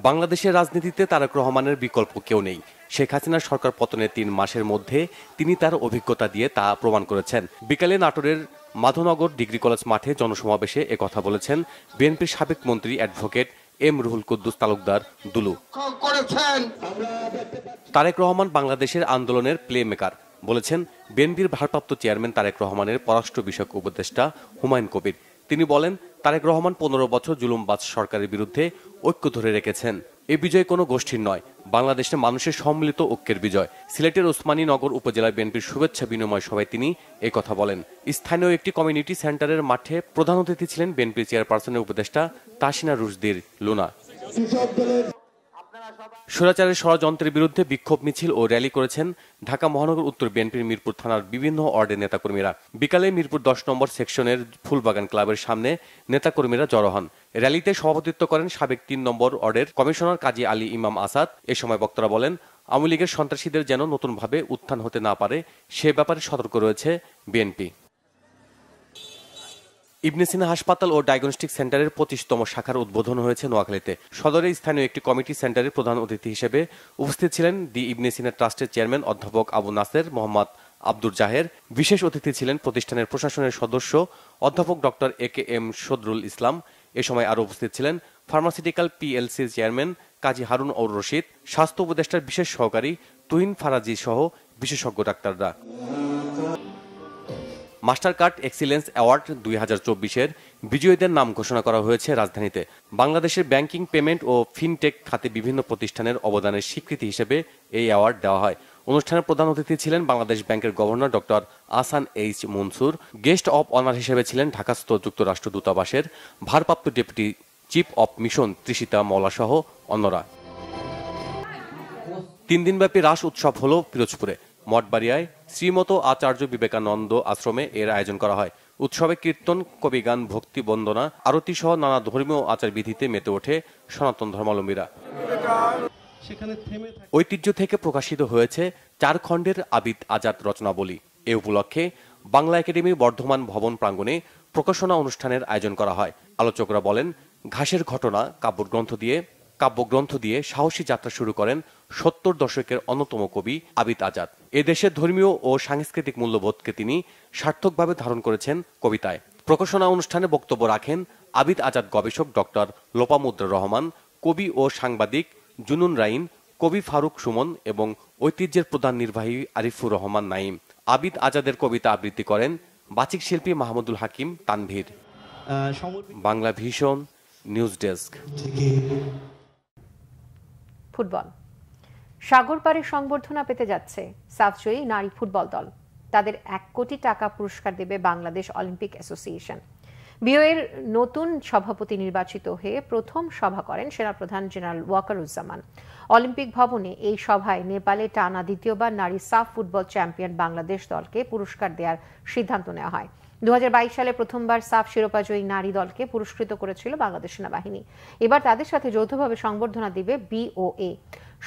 বাংলাদেশের রাজনীতিতে তারেক রহমানের বিকল্প কেউ নেই। শেখ হাসিনার সরকার পতনের 3 মাসের মধ্যে তিনি তার অভিজ্ঞতা দিয়ে তা প্রমাণ করেছেন। বিকালে নাটোরের মাধবনগর ডিগ্রি কলেজ মাঠে জনসমাবেশে একথা বলেছেন বিএনপির সাবেক মন্ত্রী অ্যাডভোকেট এম রুহুল কুদ্দুস তালুকদার দুলু। তারেক রহমান বাংলাদেশের আন্দোলনের প্লে মেকার বলেছেন বিএনপির ভারপ্রাপ্ত চেয়ারম্যান তারেক রহমানের পররাষ্ট্র বিষয়ক উপদেষ্টা হুমায়ুন কবির। তিনি বলেন, তারেক রহমান 15 বছর জুলুমবাজ সরকারের বিরুদ্ধে ঐক্য ধরে রেখেছেন। এই বিজয় কোনো গোষ্ঠীর নয়, বাংলাদেশের মানুষের সম্মিলিত ঐক্যের বিজয়। সিলেটের ওসমানীনগর উপজেলা বিএনপির শুভেচ্ছা বিনিময় সভায় তিনি একথা বলেন। স্থানীয় একটি কমিউনিটি সেন্টারের মাঠে প্রধান অতিথি ছিলেন বিএনপি চেয়ারপারসনের উপদেষ্টা তাসিনা রুশদির লুনা। স্বৈরাচারের ষড়যন্ত্রের বিরুদ্ধে বিক্ষোভ মিছিল ও র্যালি করেছেন ঢাকা মহানগর উত্তর বিএনপির মিরপুর থানার বিভিন্ন ওয়ার্ডের নেতাকর্মীরা। বিকালে মিরপুর 10 নম্বর সেকশনের ফুলবাগান ক্লাবের সামনে নেতাকর্মীরা জড়ো হন। র্যালিতে সভাপতিত্ব করেন সাবেক 3 নম্বর ওয়ার্ডের কমিশনার কাজী আলী ইমাম আসাদ। এ সময় বক্তারা বলেন, আওয়ামী লীগের সন্ত্রাসীদের যেন নতুনভাবে উত্থান হতে না পারে সে ব্যাপারে সতর্ক রয়েছে বিএনপি। ইবনে সিনা হাসপাতাল ও ডায়াগনস্টিক সেন্টারের 25তম শাখার উদ্বোধন হয়েছে নোয়াখালীতে। সদরে স্থানীয় একটি কমিটি সেন্টারের প্রধান অতিথি হিসেবে উপস্থিত ছিলেন দি ইবনে সিনা ট্রাস্টের চেয়ারম্যান অধ্যাপক আবু নাসের মোহাম্মদ আব্দুর জাহের। বিশেষ অতিথি ছিলেন প্রতিষ্ঠানের প্রশাসনের সদস্য অধ্যাপক ডক্টর AKM সদরুল ইসলাম। এ সময় আরও উপস্থিত ছিলেন ফার্মাসিউটিক্যাল PLCর চেয়ারম্যান কাজী হারুন ঔর রশিদ, স্বাস্থ্য উপদেষ্টার বিশেষ সহকারী তুহিন ফারাজি সহ বিশেষজ্ঞ ডাক্তাররা। মাস্টার কার্ড এক্সিলেন্স অ্যাওয়ার্ড 2024-এর বিজয়ীদের নাম ঘোষণা করা হয়েছে রাজধানীতে। বাংলাদেশের ব্যাংকিং, পেমেন্ট ও ফিনটেক খাতে বিভিন্ন প্রতিষ্ঠানের অবদানের স্বীকৃতি হিসেবে এই অ্যাওয়ার্ড দেওয়া হয়। অনুষ্ঠানের প্রধান অতিথি ছিলেন বাংলাদেশ ব্যাংকের governor doctor Ahsan H Mansur. Guest of honour হিসেবে ছিলেন ঢাকাস্থ যুক্তরাষ্ট্র দূতাবাসের ভারপ্রাপ্ত deputy chief of mission Trishita Mowla সহ অন্যরা। 3 দিনব্যাপী রাস উৎসব হল পিরোজপুরে। মঠবাড়িয়ায় শ্রীমত আচার্য বিবেকানন্দ আশ্রমে এর আয়োজন করা হয়। উৎসবে কীর্তন, কবিগান, ভক্তি বন্দনা, আরতি সহ নানা ধর্মীয় আচার বিধিতে মেতে ওঠে সনাতন ধর্মাবলম্বীরা। ঐতিহ্য থেকে প্রকাশিত হয়েছে 4 খণ্ডের আবিদ আজাদ রচনাবলী। এ উপলক্ষে বাংলা একাডেমির বর্ধমান ভবন প্রাঙ্গণে প্রকাশনা অনুষ্ঠানের আয়োজন করা হয়। আলোচকরা বলেন, ঘাসের ঘটনা কাব্যগ্রন্থ দিয়ে সাহসী যাত্রা শুরু করেন 70 দশকের অন্যতম কবি আবিদ আজাদ। এদেশের ধর্মীয় ও সাংস্কৃতিক মূল্যবোধকে তিনি সার্থকভাবে ধারণ করেছেন কবিতায়। প্রকাশনা অনুষ্ঠানে বক্তব্য রাখেন আবিদ আজাদ গবেষক ডক্টর লোপামুদ্রা রহমান, কবি ও সাংবাদিক জুনুন রাইন, কবি ফারুক সুমন এবং ঐতিহ্যের প্রধান নির্বাহী আরিফুর রহমান নাইম। আবিদ আজাদের কবিতা আবৃত্তি করেন বাচিক শিল্পী Mahmudul Hakim Tanvir. Bangla vision news desk. Football Sagar পারে সংবর্ধনা পেতে যাচ্ছে সাফজয়ী নারী ফুটবল দল। তাদের 1 কোটি টাকা পুরস্কার দেবে বাংলাদেশ অলিম্পিক অ্যাসোসিয়েশন। বিওএর নতুন সভাপতি নির্বাচিত হয়ে প্রথম সভা করেন সেনাপ্রধান জেনারেল ওয়াকারুজ্জামান। অলিম্পিক ভবনে এই সভায় নেপালে টানা দ্বিতীয়বার নারী সাফ ফুটবল চ্যাম্পিয়ন বাংলাদেশ দলকে পুরস্কার দেওয়ার সিদ্ধান্ত নেওয়া হয়। 2022 সালে প্রথমবার সাফ শিরোপাজয়ী নারী দলকে পুরস্কৃত করেছিল বাংলাদেশ সেনাবাহিনী। এবার তাদের সাথে যৌথভাবে সংবর্ধনা দিবে বিওএ।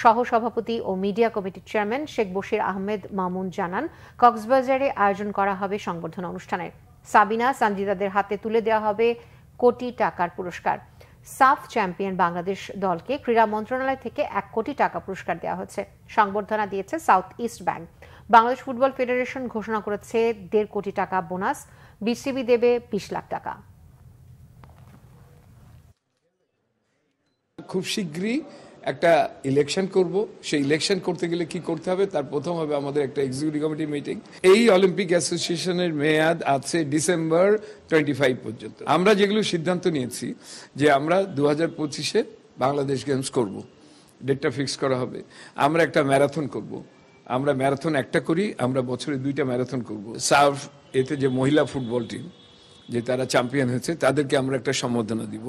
সহসভাপতি ও মিডিয়া কমিটির চেয়ারম্যান শেখ বশির আহমেদ মামুন জানান, কক্সবাজারে আয়োজন করা হবে সংবর্ধনা অনুষ্ঠানের। সাবিনা সানজিদাদের হাতে তুলে দেওয়া হবে কোটি টাকার পুরস্কার। সাফ চ্যাম্পিয়ন বাংলাদেশ দলকে ক্রীড়া মন্ত্রণালয় থেকে 1 কোটি টাকা পুরস্কার দেওয়া হচ্ছে। সংবর্ধনা দিয়েছে south east bank. Bangladesh football federation ঘোষণা করেছে 1.5 কোটি টাকা বোনাস। বিসিবি দেবে 20 লাখ টাকা। খুব শীঘ্রই একটা ইলেকশন করব। সেই ইলেকশন করতে গেলে কি করতে হবে, তার প্রথম হবে আমাদের একটা এক্সিকিউটিভ কমিটি মিটিং। এই অলিম্পিক অ্যাসোসিয়েশনের মেয়াদ আছে ডিসেম্বর 25 পর্যন্ত। আমরা যেগুলো সিদ্ধান্ত নিয়েছি যে আমরা 2025-এ বাংলাদেশ গেমস করব, ডেটটা ফিক্স করা হবে। আমরা একটা ম্যারাথন করব। আমরা ম্যারাথন একটা করি, আমরা বছরে 2টা ম্যারাথন করব। সাফ এতে যে মহিলা ফুটবল টিম যে তারা চ্যাম্পিয়ন হয়েছে তাদেরকে আমরা একটা সম্বর্ধনা দিব।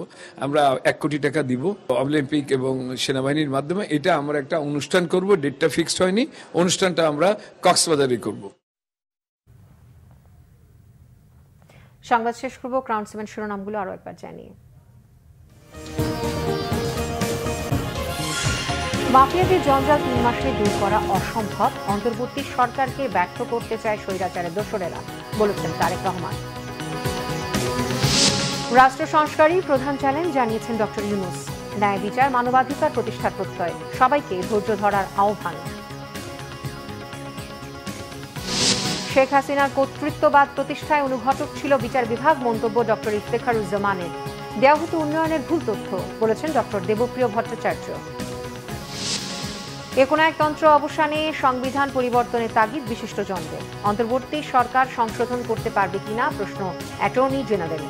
আমরা 1 কোটি টাকা দিব অলিম্পিক এবং সেনাবাহিনীর মাধ্যমে। এটা আমরা একটা অনুষ্ঠান করব, ডেটটা ফিক্সড হয়নি, অনুষ্ঠানটা আমরা কক্সবাজারে করব। সংবাদ শেষ করব ক্রাউন সিমেন্ট শিরোনামগুলো আরো একবার জানিয়ে। মাফিয়াদের জঞ্জাল 3 মাসে দূর করা অসম্ভব, অন্তর্বর্তী সরকারকে ব্যর্থ করতে চায় স্বৈরাচারের দোসরেরা, বলেছেন তারেক রহমান। রাষ্ট্র সংস্কারই প্রধান চ্যালেঞ্জ জানিয়েছেন ডক্টর ইউনূস। ন্যায় বিচার মানবাধিকার প্রতিষ্ঠার প্রত্যয়, সবাইকে ধৈর্য ধরার আহ্বান। শেখ হাসিনার কর্তৃত্ববাদ প্রতিষ্ঠায় অনুঘটক ছিল বিচার বিভাগ, মন্তব্য ডক্টর ইফতেখারুজ্জামানের। দেওয়া হতো উন্নয়নের ভুল তথ্য, বলেছেন ডক্টর দেবপ্রিয় ভট্টাচার্য। একনায়কতন্ত্র অবসানে সংবিধান পরিবর্তনের তাগিদ বিশিষ্টজনদের। অন্তর্বর্তী সরকার সংশোধন করতে পারবে কিনা প্রশ্ন অ্যাটর্নি জেনারেল।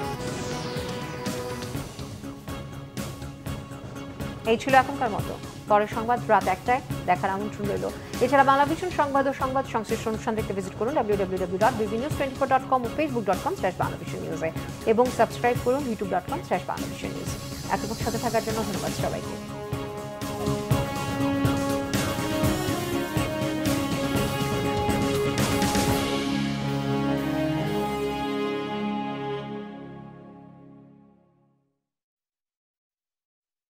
এই ছিল এখনকার মতো। পরের সংবাদ রাত 1টায় দেখার আমন্ত্রণ রইল। এছাড়া বাংলাভিশন সংবাদ ও সংবাদ সংশ্লিষ্ট অনুষ্ঠান দেখতে ভিজিট করুন www.bbnews24.com ও facebook.com/banglavishnnews এবং সাবস্ক্রাইব করুন youtube.com/banglavishnnews। এতক্ষণ সাথে থাকার জন্য ধন্যবাদ সবাইকে।